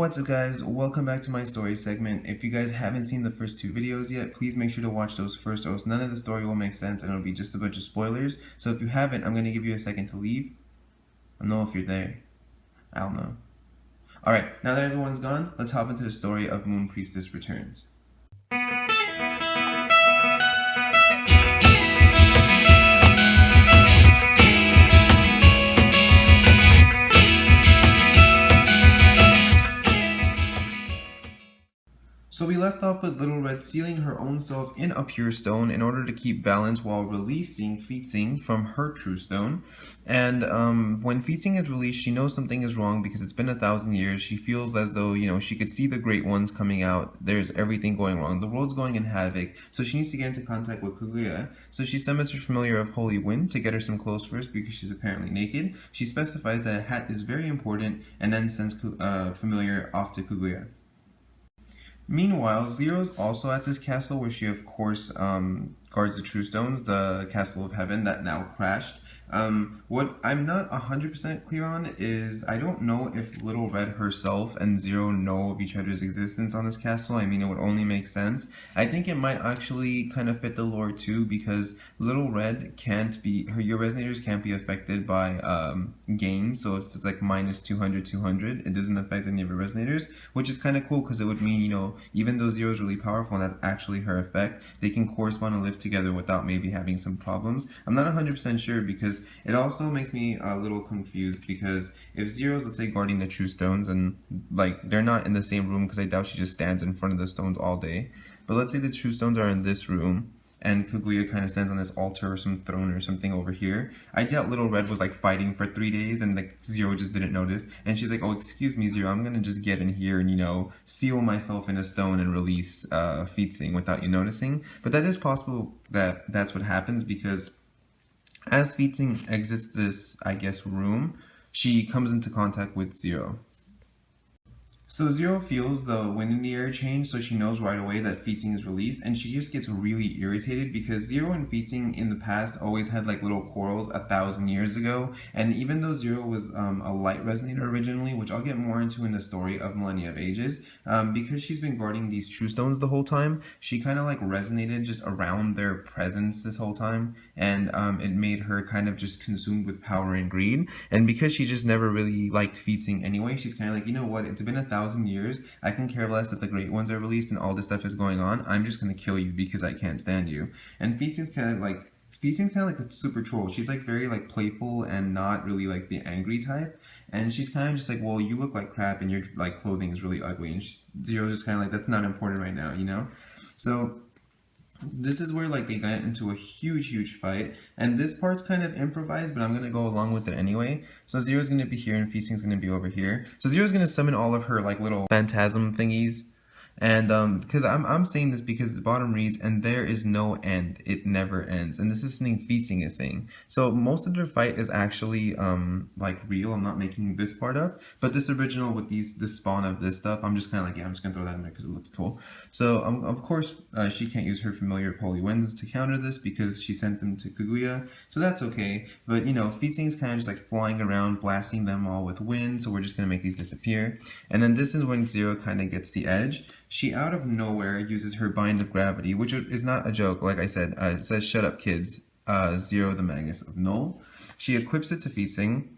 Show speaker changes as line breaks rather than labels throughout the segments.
What's up guys, welcome back to my story segment. If you guys haven't seen the first two videos yet, please make sure to watch those first or else none of the story will make sense and it'll be just a bunch of spoilers. So if you haven't, I'm going to give you a second to leave. I'll know if you're there. I don't know. Alright, now that everyone's gone, let's hop into the story of Moon Priestess Returns. So we left off with Little Red sealing her own self in a pure stone in order to keep balance while releasing Feithsing from her true stone. And when Feithsing is released, she knows something is wrong because it's been 1,000 years. She feels as though, she could see the Great Ones coming out. There's everything going wrong. The world's going in havoc. So she needs to get into contact with Kaguya. So she summons her familiar of Holy Wind to get her some clothes first because she's apparently naked. She specifies that a hat is very important and then sends familiar off to Kaguya. Meanwhile, Zero's also at this castle where she of course guards the True Stones, the Castle of Heaven that now crashed. What I'm not 100% clear on is I don't know if Little Red herself and Zero know of each other's existence on this castle. I mean, it would only make sense. I think it might actually kind of fit the lore too because Little Red can't be, your resonators can't be affected by gains. So if it's like minus 200, 200, it doesn't affect any of your resonators, which is kind of cool because it would mean, even though Zero is really powerful and that's actually her effect, they can correspond and live together without maybe having some problems. I'm not 100% sure because it also makes me a little confused because if Zero's, let's say, guarding the True Stones and like they're not in the same room because I doubt she just stands in front of the stones all day, but let's say the True Stones are in this room and Kaguya kind of stands on this altar or some throne or something over here. I doubt Little Red was like fighting for 3 days and like Zero just didn't notice and she's like, oh excuse me Zero, I'm gonna just get in here and seal myself in a stone and release Feithsing without you noticing. But that is possible that that's what happens because as Feithsing exits this, I guess, room, she comes into contact with Zero. So Zero feels the wind in the air change, so she knows right away that Feithsing is released, and she just gets really irritated because Zero and Feithsing in the past always had like little quarrels 1,000 years ago, and even though Zero was a light resonator originally, which I'll get more into in the story of Millennia of Ages, because she's been guarding these True Stones the whole time, she kind of like resonated just around their presence this whole time, and it made her kind of just consumed with power and greed, and because she just never really liked Feithsing anyway, she's kind of like, you know what, it's been 1,000 years, I can care less that the Great Ones are released and all this stuff is going on, I'm just gonna kill you because I can't stand you. And Feithsing's kind of like a super troll. She's like very like playful and not really like the angry type, and she's kind of just like, well, you look like crap and your like clothing is really ugly, and Zero's just kind of like, that's not important right now, So this is where like they got into a huge fight, and this part's kind of improvised, but I'm gonna go along with it anyway. So Zero's gonna be here and Feithsing's gonna be over here. So Zero's gonna summon all of her like little phantasm thingies. And because I'm saying this because the bottom reads, and there is no end, it never ends. And this is something Feithsing is saying. So most of their fight is actually like real. I'm not making this part up, but this original with the spawn of this stuff, I'm just kind of like, yeah, I'm just gonna throw that in there because it looks cool. So of course she can't use her familiar Holy Winds to counter this because she sent them to Kaguya, so that's okay. But Feithsing is kind of just like flying around, blasting them all with wind. So we're just gonna make these disappear. And then this is when Zero kind of gets the edge. She out of nowhere uses her Bind of Gravity, which is not a joke, like I said. It says, shut up kids, Zero the Magus of Null. She equips it to Feithsing,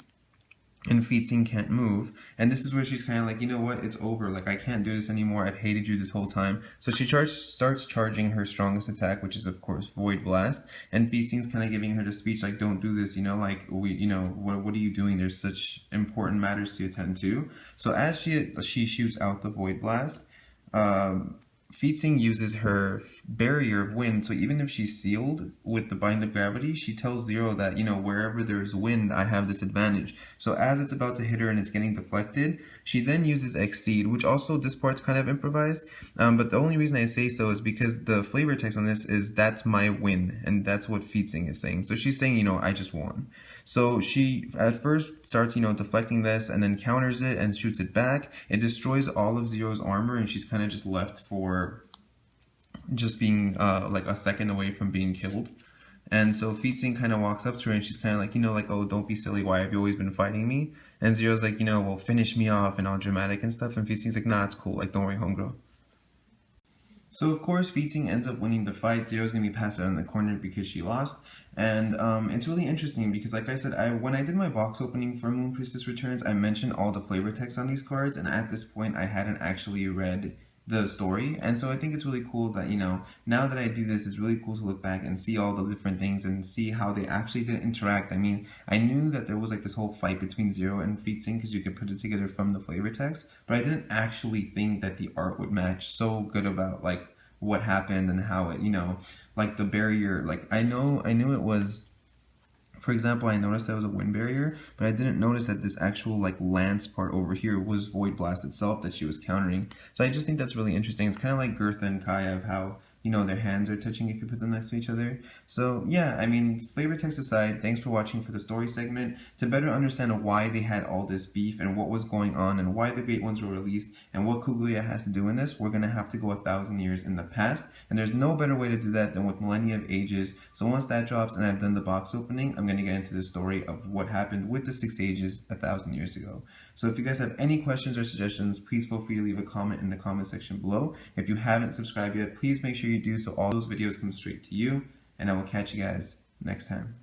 and Feithsing can't move, and this is where she's kind of like, you know what, it's over, like I can't do this anymore, I've hated you this whole time. So she starts charging her strongest attack, which is of course Void Blast, and Feithsing's kind of giving her the speech like, don't do this, like what are you doing, there's such important matters to attend to. So as she shoots out the Void Blast, Feithsing uses her barrier of wind, so even if she's sealed with the Bind of Gravity, she tells Zero that, wherever there's wind, I have this advantage. So as it's about to hit her and it's getting deflected, she then uses Exceed, which also, this part's kind of improvised, but the only reason I say so is because the flavor text on this is, that's my win, and that's what Feithsing is saying. So she's saying, I just won. So she at first starts, deflecting this and then counters it and shoots it back. It destroys all of Zero's armor and she's kind of just left for just being like a second away from being killed. And so Feithsing kind of walks up to her and she's kind of like, oh, don't be silly, why have you always been fighting me? And Zero's like, well, finish me off and all dramatic and stuff. And Feithsing's like, nah, it's cool. Like, don't worry, homegirl. So of course, Feithsing ends up winning the fight. Zero's gonna be passed out in the corner because she lost, and it's really interesting because, like I said, when I did my box opening for Moon Priestess Returns, I mentioned all the flavor text on these cards, and at this point, I hadn't actually read the story, and so I think it's really cool that now that I do this, it's really cool to look back and see all the different things and see how they actually did interact. I mean, I knew that there was like this whole fight between Zero and Feithsing because you could put it together from the flavor text, but I didn't actually think that the art would match so good about like what happened and how it, like the barrier, like I knew it was, for example, I noticed there was a wind barrier, but I didn't notice that this actual like lance part over here was Void Blast itself that she was countering. So I just think that's really interesting. It's kind of like Girtha and Kaya of how their hands are touching if you put them next to each other. So yeah, I mean, flavor text aside, thanks for watching for the story segment. To better understand why they had all this beef and what was going on and why the Great Ones were released and what Kaguya has to do in this, we're going to have to go 1,000 years in the past. And there's no better way to do that than with Millennia of Ages. So once that drops and I've done the box opening, I'm going to get into the story of what happened with the 6 Ages 1,000 years ago. So if you guys have any questions or suggestions, please feel free to leave a comment in the comment section below. If you haven't subscribed yet, please make sure you do so all those videos come straight to you, and I will catch you guys next time.